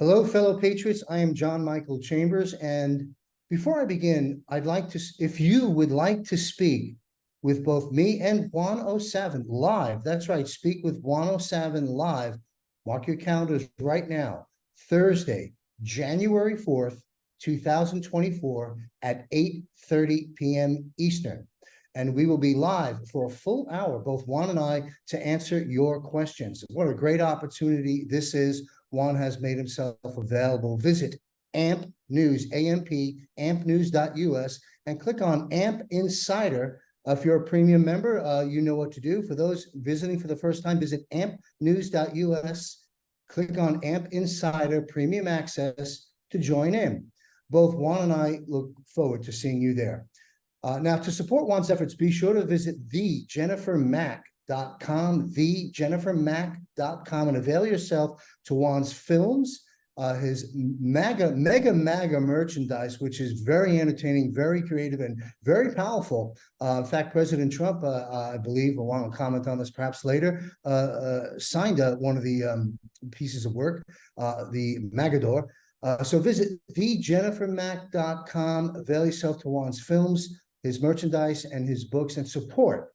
Hello, fellow Patriots. I am John Michael Chambers. And before I begin, I'd like to, if you would like to speak with both me and Juan 07 live, that's right, speak with Juan 07 live, mark your calendars right now, Thursday, January 4th, 2024 at 8:30 p.m. Eastern. And we will be live for a full hour, both Juan and I, to answer your questions. What a great opportunity this is. Juan has made himself available. Visit AMP News, A-M-P, ampnews.us, and click on AMP Insider. If you're a premium member, you know what to do. For those visiting for the first time, visit ampnews.us, click on AMP Insider Premium Access to join in. Both Juan and I look forward to seeing you there. Now, to support Juan's efforts, be sure to visit thejennifermack.com, and avail yourself to Juan's films, his mega merchandise, which is very entertaining, very creative, and very powerful. In fact, President Trump, I believe, I want to comment on this perhaps later, signed one of the pieces of work, the Magador. So visit thejennifermack.com, avail yourself to Juan's films, his merchandise, and his books, and support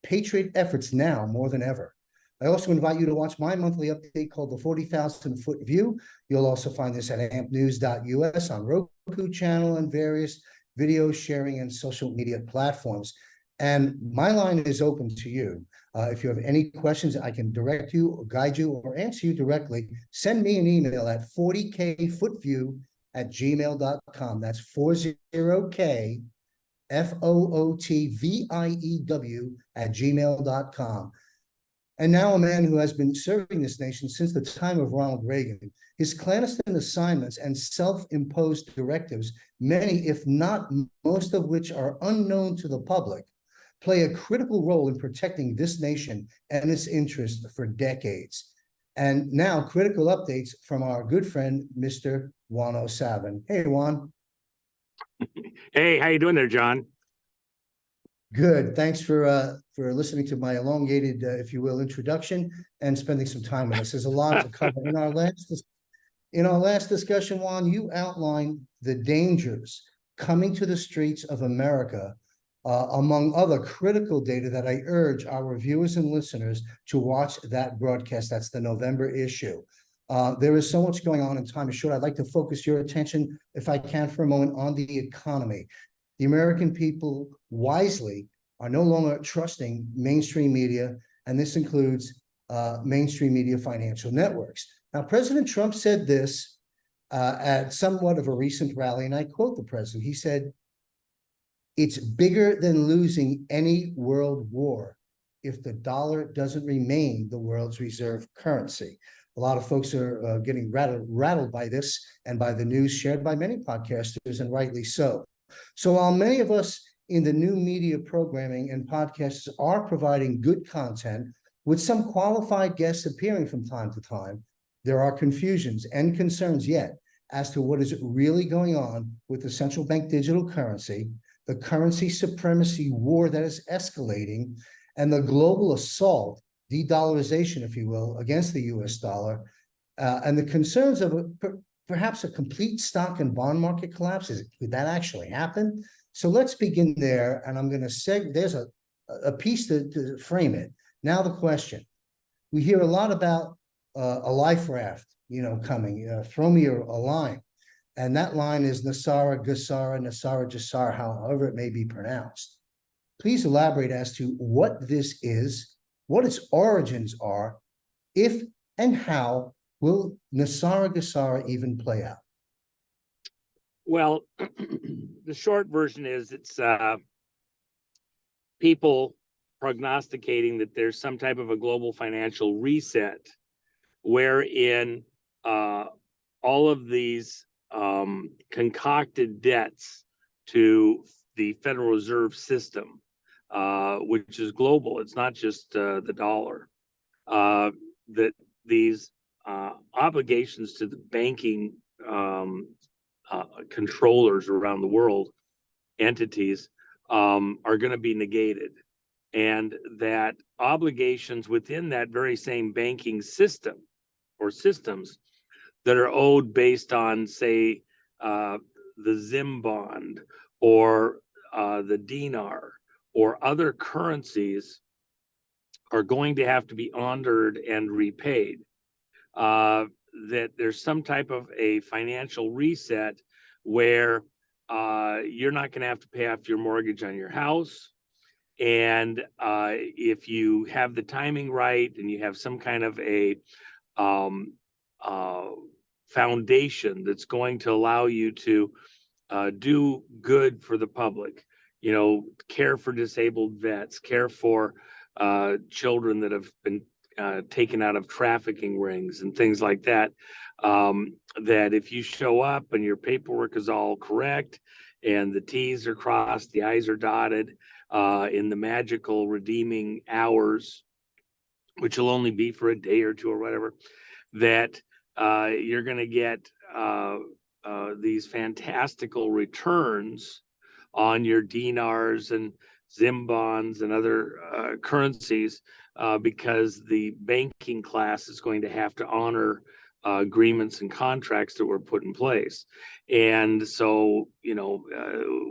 Patriot efforts now more than ever. I also invite you to watch my monthly update called the 40,000 Foot View. You'll also find this at ampnews.us, on Roku channel, and various video sharing and social media platforms. And my line is open to you. If you have any questions, I can direct you or guide you or answer you directly. Send me an email at 40kfootview@gmail.com. That's 40k FOOTVIEW@gmail.com. And now a man who has been serving this nation since the time of Ronald Reagan. His clandestine assignments and self-imposed directives, many, if not most of which are unknown to the public, play a critical role in protecting this nation and its interests for decades. And now critical updates from our good friend, Mr. Juan 07. Hey, Juan. Hey, how you doing there, John? Good. Thanks for listening to my elongated, if you will, introduction and spending some time with us. There's a lot to cover. In our last discussion, Juan, you outlined the dangers coming to the streets of America, among other critical data that I urge our viewers and listeners to watch that broadcast. That's the November issue. There is so much going on, and time is short. I'd like to focus your attention, if I can, for a moment on the economy. The American people wisely are no longer trusting mainstream media, and this includes mainstream media financial networks. Now, President Trump said this at somewhat of a recent rally, and I quote the president. He said, "It's bigger than losing any world war if the dollar doesn't remain the world's reserve currency." A lot of folks are getting rattled by this and by the news shared by many podcasters, and rightly so. So while many of us in the new media programming and podcasts are providing good content, with some qualified guests appearing from time to time, there are confusions and concerns yet as to what is really going on with the central bank digital currency, the currency supremacy war that is escalating, and the global assault, de-dollarization, if you will, against the US dollar, and the concerns of perhaps a complete stock and bond market collapse. Could that actually happen? So let's begin there, and I'm going to say there's a piece to frame it. Now the question. We hear a lot about a life raft, coming. Throw me a line. And that line is NESAR, GESARA, NESAR, GESARA, however it may be pronounced. Please elaborate as to what this is, what its origins are, if and how will NESAR, GESARA even play out? Well, the short version is it's people prognosticating that there's some type of a global financial reset wherein all of these concocted debts to the Federal Reserve System, which is global, it's not just the dollar, that these obligations to the banking controllers around the world, entities, are going to be negated, and that obligations within that very same banking system or systems that are owed based on, say, the Zim bond or the dinar or other currencies are going to have to be honored and repaid. That there's some type of a financial reset where you're not going to have to pay off your mortgage on your house. And if you have the timing right and you have some kind of a foundation that's going to allow you to do good for the public, you know, care for disabled vets, care for children that have been taken out of trafficking rings and things like that, that if you show up and your paperwork is all correct and the T's are crossed, the I's are dotted in the magical redeeming hours, which will only be for a day or two or whatever, that you're going to get these fantastical returns on your dinars and Zim bonds and other currencies, because the banking class is going to have to honor agreements and contracts that were put in place. And so, you know,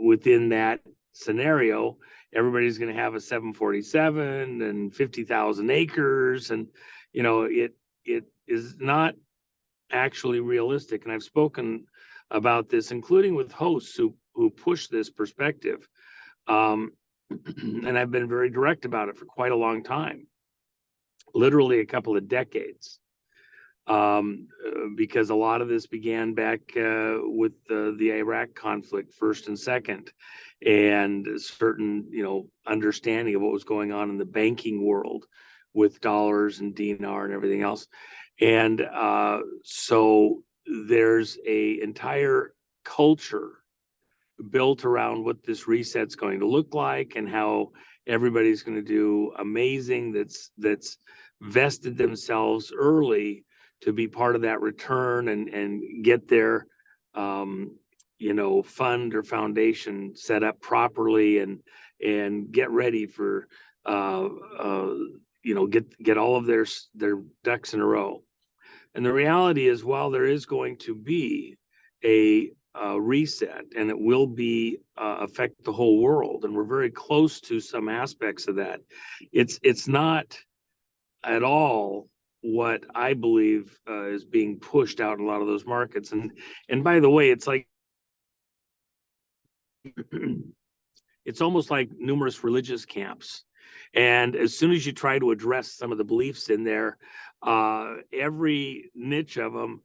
within that scenario, everybody's going to have a 747 and 50,000 acres. And, you know, it is not actually realistic. And I've spoken about this, including with hosts who push this perspective. And I've been very direct about it for quite a long time, literally a couple of decades, because a lot of this began back with the Iraq conflict, first and second, and certain, you know, understanding of what was going on in the banking world with dollars and dinar and everything else. And so there's a entire culture built around what this reset's going to look like and how everybody's going to do amazing that's vested themselves early to be part of that return and get their you know, fund or foundation set up properly and get ready for you know, get all of their ducks in a row. And the reality is, while there is going to be a reset, and it will be affect the whole world, and we're very close to some aspects of that, it's not at all what I believe is being pushed out in a lot of those markets. And by the way, it's like it's almost like numerous religious camps. And as soon as you try to address some of the beliefs in there, every niche of them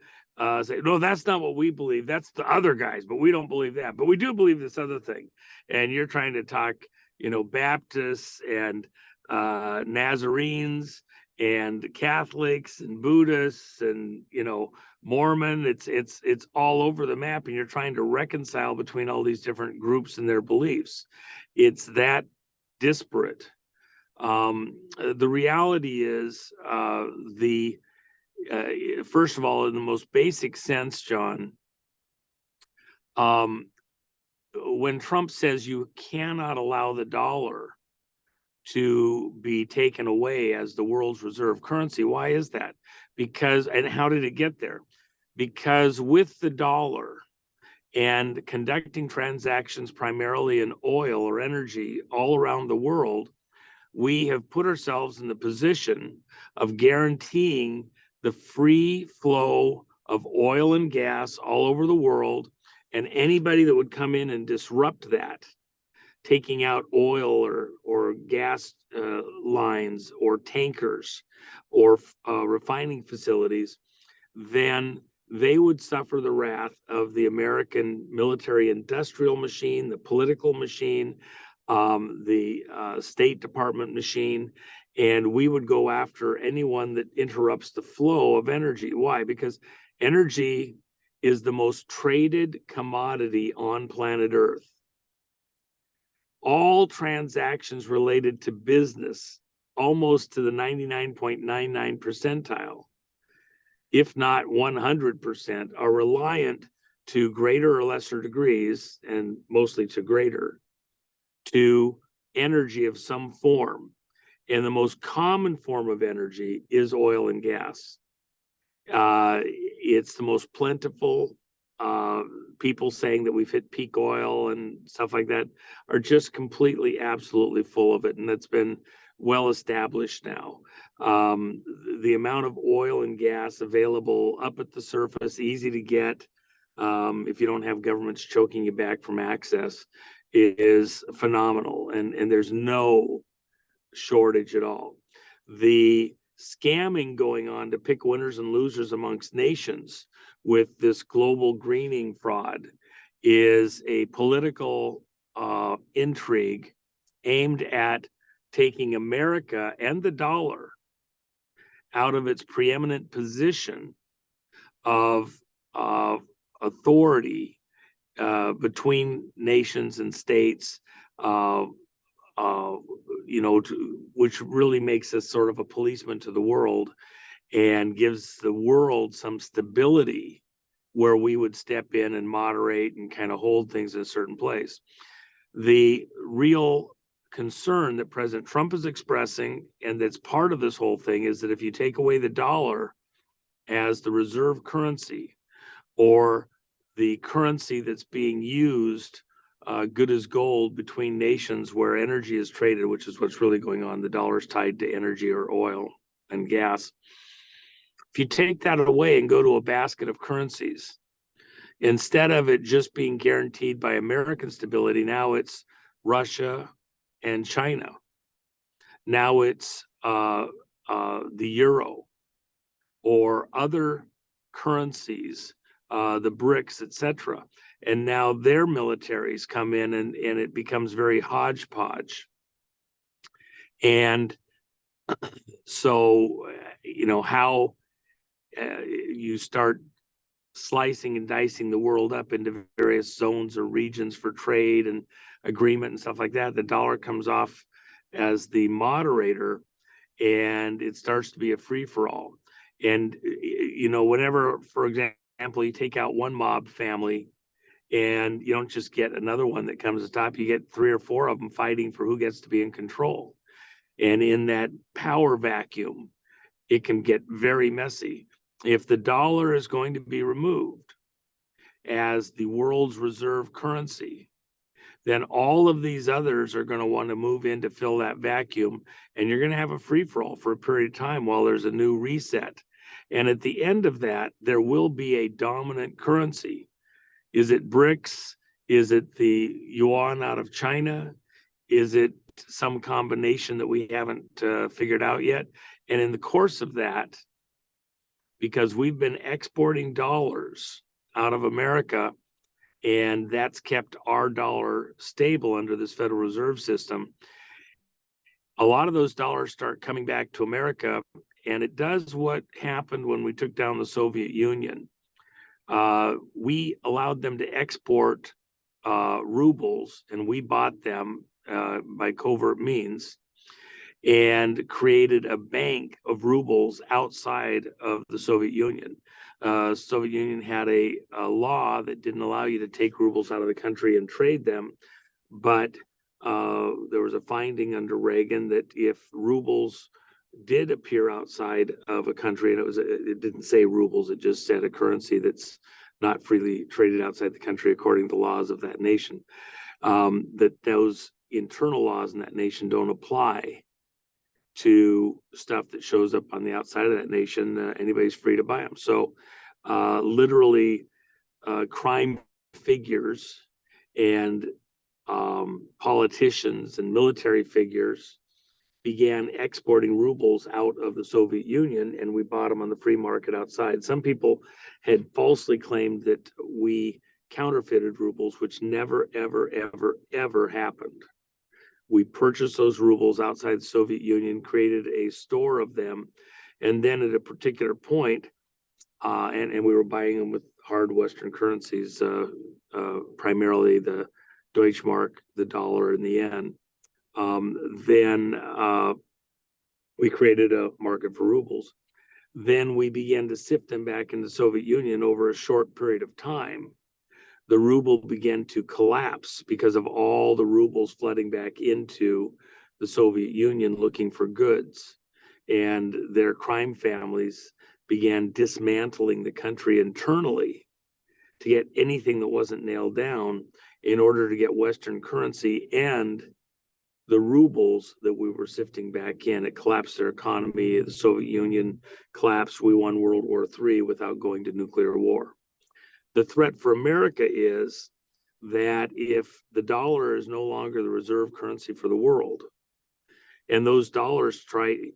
say, no, that's not what we believe. That's the other guys, but we don't believe that. But we do believe this other thing. And you're trying to talk, you know, Baptists and Nazarenes and Catholics and Buddhists and, you know, Mormon. It's all over the map, and you're trying to reconcile between all these different groups and their beliefs. It's that disparate. The reality is, first of all, in the most basic sense, John, when Trump says you cannot allow the dollar to be taken away as the world's reserve currency, why is that? Because, and how did it get there? Because with the dollar and conducting transactions primarily in oil or energy all around the world, we have put ourselves in the position of guaranteeing the free flow of oil and gas all over the world, and anybody that would come in and disrupt that, taking out oil or gas lines or tankers or refining facilities, then they would suffer the wrath of the American military industrial machine, the political machine, the State Department machine, and we would go after anyone that interrupts the flow of energy. Why? Because energy is the most traded commodity on planet Earth. All transactions related to business, almost to the 99.99 percentile, if not 100%, are reliant to greater or lesser degrees, and mostly to greater, to energy of some form. And the most common form of energy is oil and gas. it's the most plentiful. People saying that we've hit peak oil and stuff like that are just completely, absolutely full of it. And that's been well established now. The amount of oil and gas available up at the surface, easy to get, if you don't have governments choking you back from access, is phenomenal. And there's no shortage at all. The scamming going on to pick winners and losers amongst nations with this global greening fraud is a political intrigue aimed at taking America and the dollar out of its preeminent position of authority between nations and states, which really makes us sort of a policeman to the world and gives the world some stability where we would step in and moderate and kind of hold things in a certain place. The real concern that President Trump is expressing, and that's part of this whole thing, is that if you take away the dollar as the reserve currency, or the currency that's being used good as gold between nations where energy is traded, which is what's really going on, the dollar's tied to energy or oil and gas. If you take that away and go to a basket of currencies, instead of it just being guaranteed by American stability, now it's Russia and China. Now it's the euro or other currencies, the BRICS, etc. And now their militaries come in and it becomes very hodgepodge. And so, how you start slicing and dicing the world up into various zones or regions for trade and agreement and stuff like that, the dollar comes off as the moderator and it starts to be a free-for-all. And, whenever, for example, you take out one mob family and you don't just get another one that comes to top, you get 3 or 4 of them fighting for who gets to be in control. And in that power vacuum, it can get very messy. If the dollar is going to be removed as the world's reserve currency, then all of these others are going to want to move in to fill that vacuum. And you're going to have a free-for-all for a period of time while there's a new reset. And at the end of that, there will be a dominant currency. Is it BRICS? Is it the yuan out of China? Is it some combination that we haven't figured out yet? And in the course of that, because we've been exporting dollars out of America, and that's kept our dollar stable under this Federal Reserve System, a lot of those dollars start coming back to America, and it does what happened when we took down the Soviet Union. We allowed them to export rubles, and we bought them by covert means, and created a bank of rubles outside of the Soviet Union. Soviet Union had a law that didn't allow you to take rubles out of the country and trade them, but there was a finding under Reagan that if rubles did appear outside of a country, and it didn't say rubles, it just said a currency that's not freely traded outside the country according to the laws of that nation, that those internal laws in that nation don't apply to stuff that shows up on the outside of that nation. Anybody's free to buy them. So literally crime figures and politicians and military figures began exporting rubles out of the Soviet Union, and we bought them on the free market outside. Some people had falsely claimed that we counterfeited rubles, which never, ever, ever, ever happened. We purchased those rubles outside the Soviet Union, created a store of them, and then at a particular point, and we were buying them with hard Western currencies, primarily the Deutschmark, the dollar, and the yen. Then we created a market for rubles. Then we began to sift them back into the Soviet Union over a short period of time. The ruble began to collapse because of all the rubles flooding back into the Soviet Union looking for goods. And their crime families began dismantling the country internally to get anything that wasn't nailed down in order to get Western currency and the rubles that we were sifting back in. It collapsed their economy. The Soviet Union collapsed. We won World War III without going to nuclear war. The threat for America is that if the dollar is no longer the reserve currency for the world, and those dollars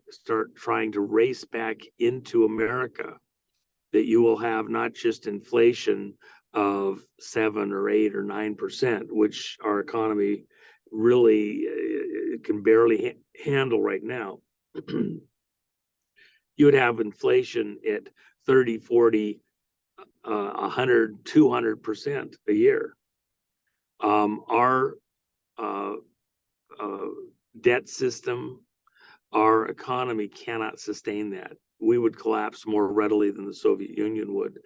start trying to race back into America, that you will have not just inflation of 7 or 8 or 9%, which our economy really can barely handle right now. You would have inflation at 30, 40, 100, 200% a year. Our debt system, our economy cannot sustain that. We would collapse more readily than the Soviet Union would.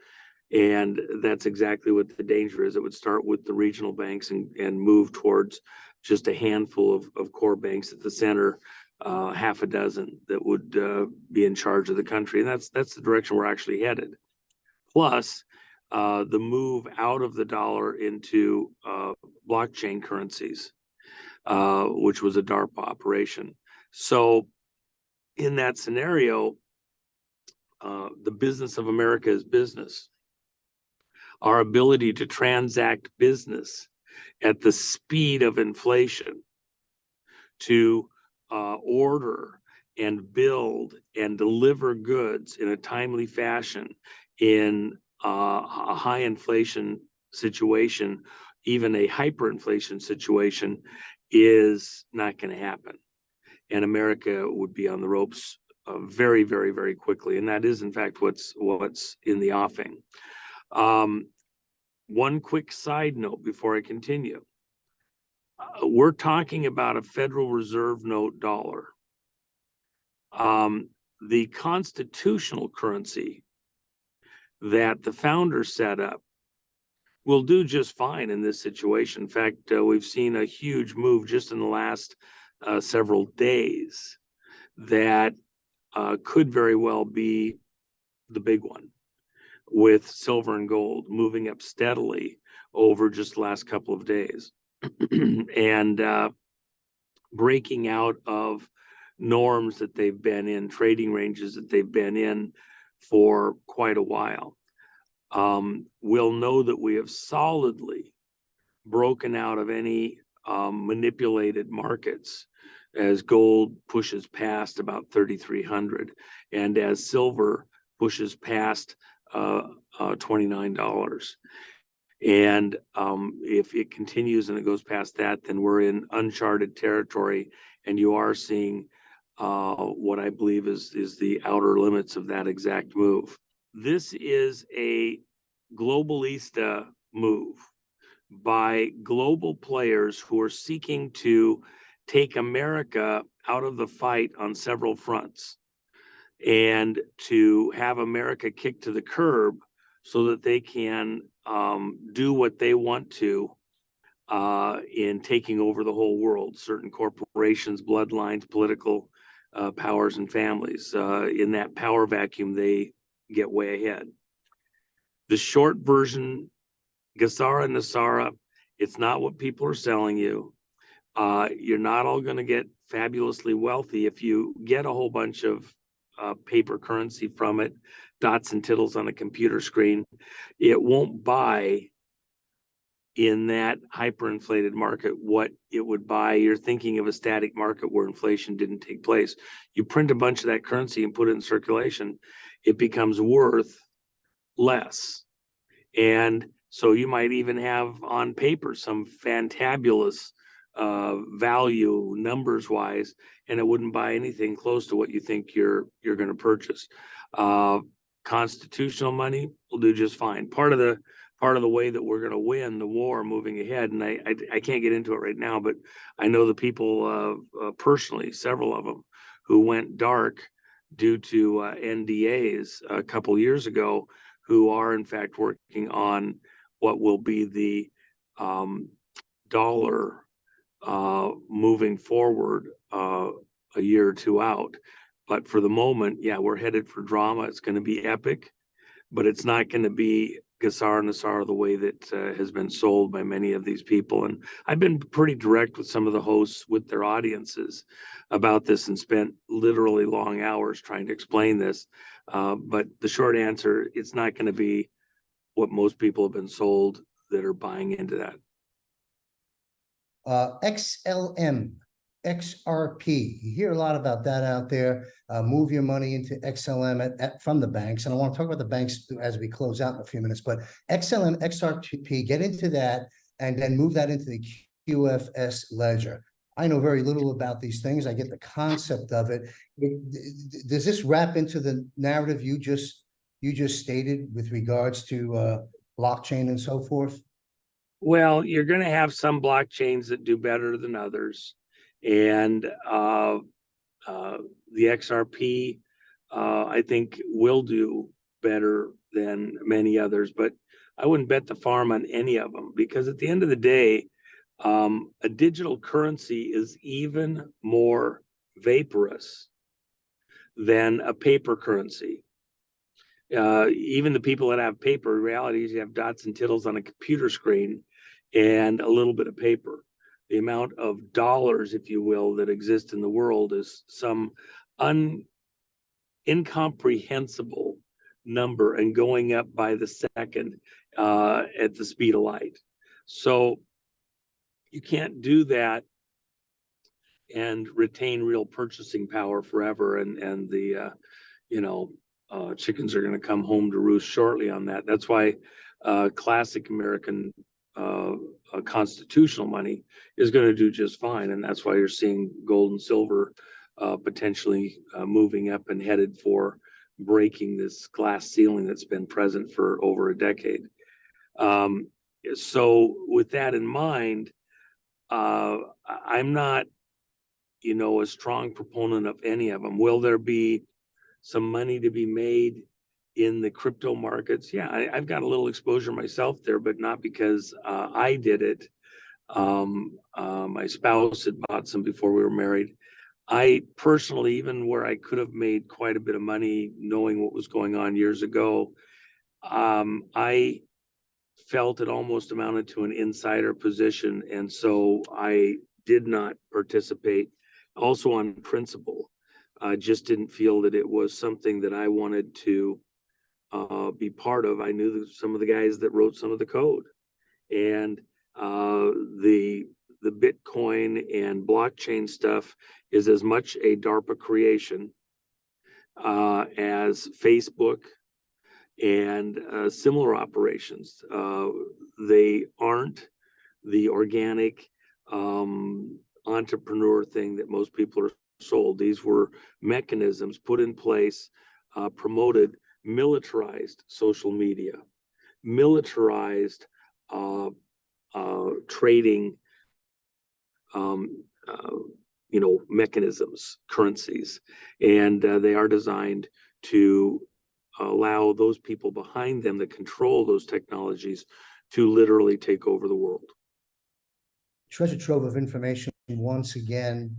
And that's exactly what the danger is. It would start with the regional banks and move towards just a handful of core banks at the center, half a dozen that would be in charge of the country. And that's the direction we're actually headed. Plus, the move out of the dollar into blockchain currencies, which was a DARPA operation. So in that scenario, the business of America is business. Our ability to transact business at the speed of inflation, to order and build and deliver goods in a timely fashion in a high inflation situation, even a hyperinflation situation, is not going to happen. And America would be on the ropes very, very, very quickly. And that is, in fact, what's in the offing. One quick side note before I continue. We're talking about a Federal Reserve note dollar. The constitutional currency that the founders set up will do just fine in this situation. In fact, we've seen a huge move just in the last several days that could very well be the big one, with silver and gold moving up steadily over just the last couple of days and breaking out of norms that they've been in, trading ranges that they've been in for quite a while. We'll know that we have solidly broken out of any manipulated markets as gold pushes past about 3,300 and as silver pushes past $29. And if it continues and it goes past that, then we're in uncharted territory, and you are seeing what I believe is the outer limits of that exact move. This is a globalista move by global players who are seeking to take America out of the fight on several fronts and to have America kicked to the curb so that they can do what they want to in taking over the whole world, certain corporations, bloodlines, political powers, and families. In that power vacuum, they get way ahead. The short version, GESARA and NESAR, it's not what people are selling you. You're not all going to get fabulously wealthy if you get a whole bunch of paper currency from it, dots and tittles on a computer screen. It won't buy in that hyperinflated market what it would buy. You're thinking of a static market where inflation didn't take place. You print a bunch of that currency and put it in circulation, it becomes worth less. And so you might even have on paper some fantabulous value numbers wise, and it wouldn't buy anything close to what you think you're going to purchase. Constitutional money will do just fine. Part of the way that we're going to win the war moving ahead, and I can't get into it right now, but I know the people personally, several of them, who went dark due to NDAs a couple years ago, who are in fact working on what will be the dollar moving forward a year or two out. But for the moment, yeah, we're headed for drama. It's going to be epic, but it's not going to be GESARA, NESAR the way that has been sold by many of these people. And I've been pretty direct with some of the hosts with their audiences about this and spent literally long hours trying to explain this. But the short answer, it's not going to be what most people have been sold that are buying into that. XLM, XRP. You hear a lot about that out there. Move your money into XLM from the banks. And I want to talk about the banks as we close out in a few minutes, but XLM, XRP, get into that and then move that into the QFS Ledger. I know very little about these things. I get the concept of it. Does this wrap into the narrative you just stated with regards to blockchain and so forth? Well, you're going to have some blockchains that do better than others. And the XRP, I think, will do better than many others. But I wouldn't bet the farm on any of them, because at the end of the day, a digital currency is even more vaporous than a paper currency. Even the people that have paper, reality is you have dots and tittles on a computer screen and a little bit of paper. The amount of dollars, if you will, that exist in the world is some incomprehensible number and going up by the second at the speed of light. So you can't do that and retain real purchasing power forever. And the chickens are going to come home to roost shortly on that. That's why classic American constitutional money is going to do just fine. And that's why you're seeing gold and silver potentially moving up and headed for breaking this glass ceiling that's been present for over a decade. So with that in mind, I'm not, a strong proponent of any of them. Will there be some money to be made in the crypto markets? Yeah, I've got a little exposure myself there, but not because I did it. My spouse had bought some before we were married. I personally, even where I could have made quite a bit of money knowing what was going on years ago, I felt it almost amounted to an insider position. And so I did not participate, also on principle. I just didn't feel that it was something that I wanted to be part of. I knew that some of the guys that wrote some of the code, and the Bitcoin and blockchain stuff is as much a DARPA creation as Facebook and similar operations. They aren't the organic entrepreneur thing that most people are sold. These were mechanisms put in place, promoted, militarized social media, militarized trading, mechanisms, currencies, and they are designed to allow those people behind them that control those technologies to literally take over the world. Treasure trove of information once again.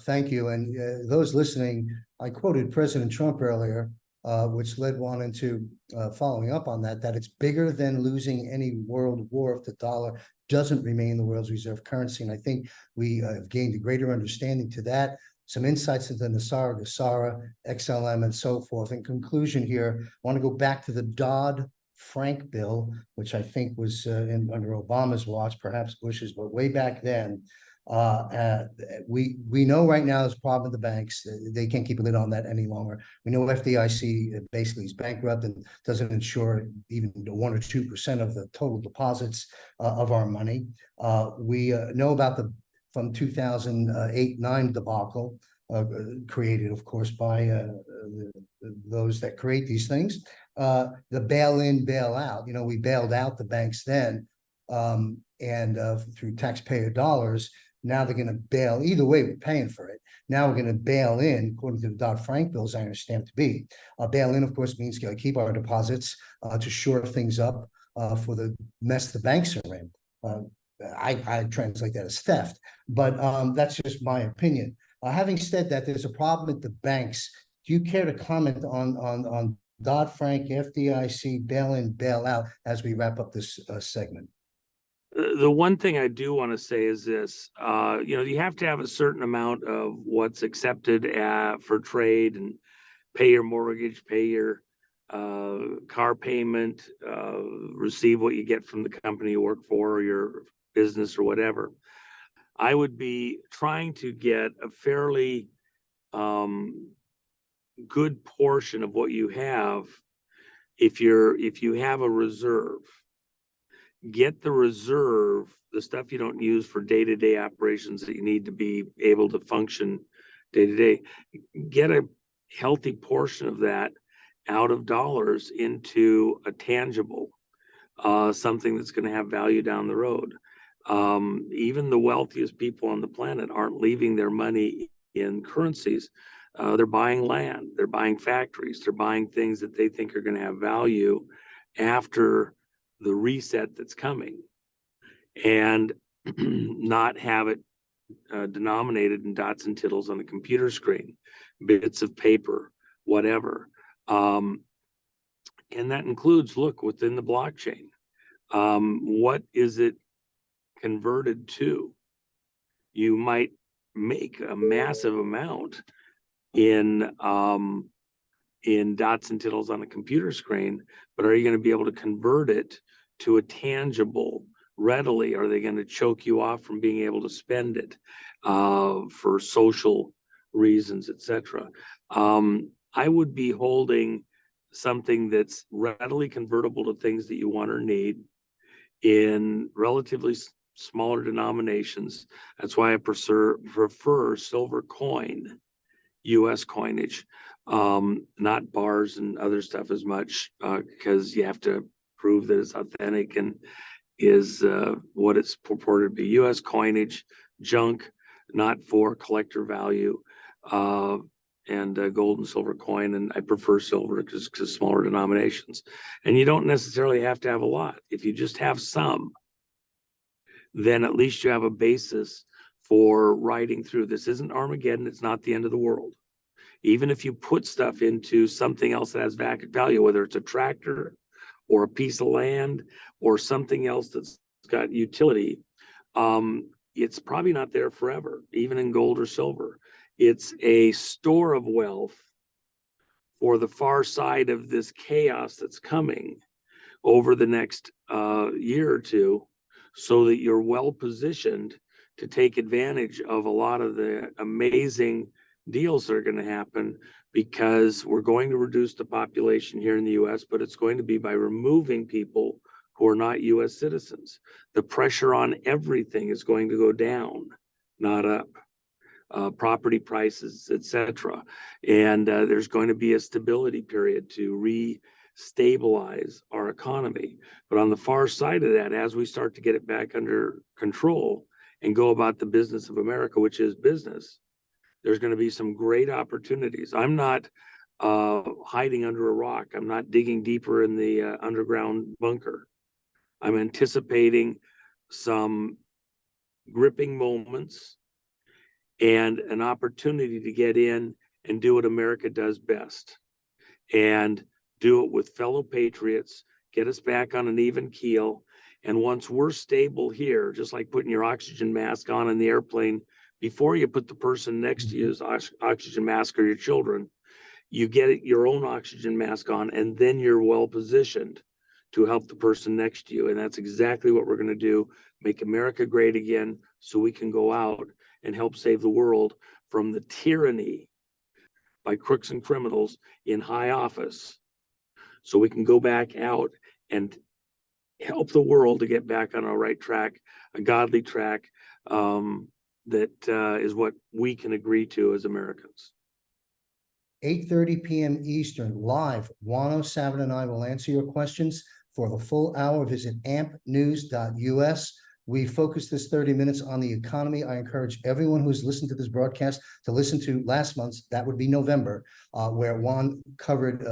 Thank you. And those listening, I quoted President Trump earlier, which led Juan into following up on that it's bigger than losing any world war if the dollar doesn't remain the world's reserve currency. And I think we have gained a greater understanding to that, some insights into NESAR, GESARA, XLM, and so forth. In conclusion here, I want to go back to the Dodd-Frank bill, which I think was under Obama's watch, perhaps Bush's, but way back then. We know right now there's a problem with the banks. They can't keep a lid on that any longer. We know FDIC basically is bankrupt and doesn't insure even 1 or 2% of the total deposits of our money. We know about the from 2008-9 debacle, created, of course, by those that create these things. The bail-in, bail-out. We bailed out the banks then, and through taxpayer dollars. Now they're going to bail. Either way, we're paying for it. Now we're going to bail in, according to the Dodd-Frank bills, I understand to be. Bail in, of course, means keep our deposits to shore things up for the mess the banks are in. I translate that as theft, but that's just my opinion. Having said that, there's a problem at the banks. Do you care to comment on Dodd-Frank, FDIC, bail-in, bail-out as we wrap up this segment? The one thing I do want to say is this, you have to have a certain amount of what's accepted for trade and pay your mortgage, pay your car payment, receive what you get from the company you work for or your business or whatever. I would be trying to get a fairly good portion of what you have. If you have a reserve, get the reserve, the stuff you don't use for day-to-day operations that you need to be able to function day-to-day, get a healthy portion of that out of dollars into a tangible, something that's going to have value down the road. Even the wealthiest people on the planet aren't leaving their money in currencies. They're buying land, they're buying factories, they're buying things that they think are going to have value after the reset that's coming, and not have it denominated in dots and tittles on a computer screen, bits of paper, whatever. And that includes, look, within the blockchain, what is it converted to? You might make a massive amount in dots and tittles on a computer screen, but are you going to be able to convert it to a tangible readily? Are they going to choke you off from being able to spend it for social reasons, etc.? I would be holding something that's readily convertible to things that you want or need in relatively smaller denominations. That's why I prefer silver coin, US coinage, not bars and other stuff as much, because you have to prove that it's authentic and is what it's purported to be. US coinage, junk, not for collector value, and gold and silver coin. And I prefer silver because smaller denominations. And you don't necessarily have to have a lot. If you just have some, then at least you have a basis for riding through. This isn't Armageddon. It's not the end of the world. Even if you put stuff into something else that has value, whether it's a tractor or a piece of land or something else that's got utility, it's probably not there forever, even in gold or silver. It's a store of wealth for the far side of this chaos that's coming over the next year or two, so that you're well positioned to take advantage of a lot of the amazing deals that are going to happen, because we're going to reduce the population here in the US, but it's going to be by removing people who are not US citizens. The pressure on everything is going to go down, not up. Property prices, etc. And there's going to be a stability period to re-stabilize our economy. But on the far side of that, as we start to get it back under control and go about the business of America, which is business, there's going to be some great opportunities. I'm not hiding under a rock. I'm not digging deeper in the underground bunker. I'm anticipating some gripping moments and an opportunity to get in and do what America does best, and do it with fellow patriots, get us back on an even keel. And once we're stable here, just like putting your oxygen mask on in the airplane, before you put the person next to you's oxygen mask or your children, you get your own oxygen mask on, and then you're well positioned to help the person next to you. And that's exactly what we're going to do, make America great again, so we can go out and help save the world from the tyranny by crooks and criminals in high office, so we can go back out and help the world to get back on a right track, a godly track, that is what we can agree to as Americans. 8:30 p.m. Eastern, live. Juan Savin and I will answer your questions for the full hour. Visit ampnews.us. We focused this 30 minutes on the economy. I encourage everyone who's listened to this broadcast to listen to last month's, that would be November, where Juan covered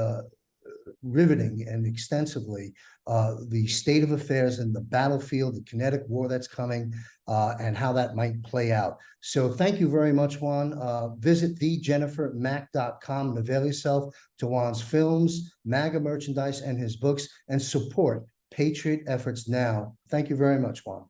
riveting and extensively the state of affairs in the battlefield, the kinetic war that's coming, and how that might play out. So thank you very much, Juan. Visit thejennifermack.com and avail yourself to Juan's films, MAGA merchandise, and his books, and support Patriot efforts now. Thank you very much, Juan.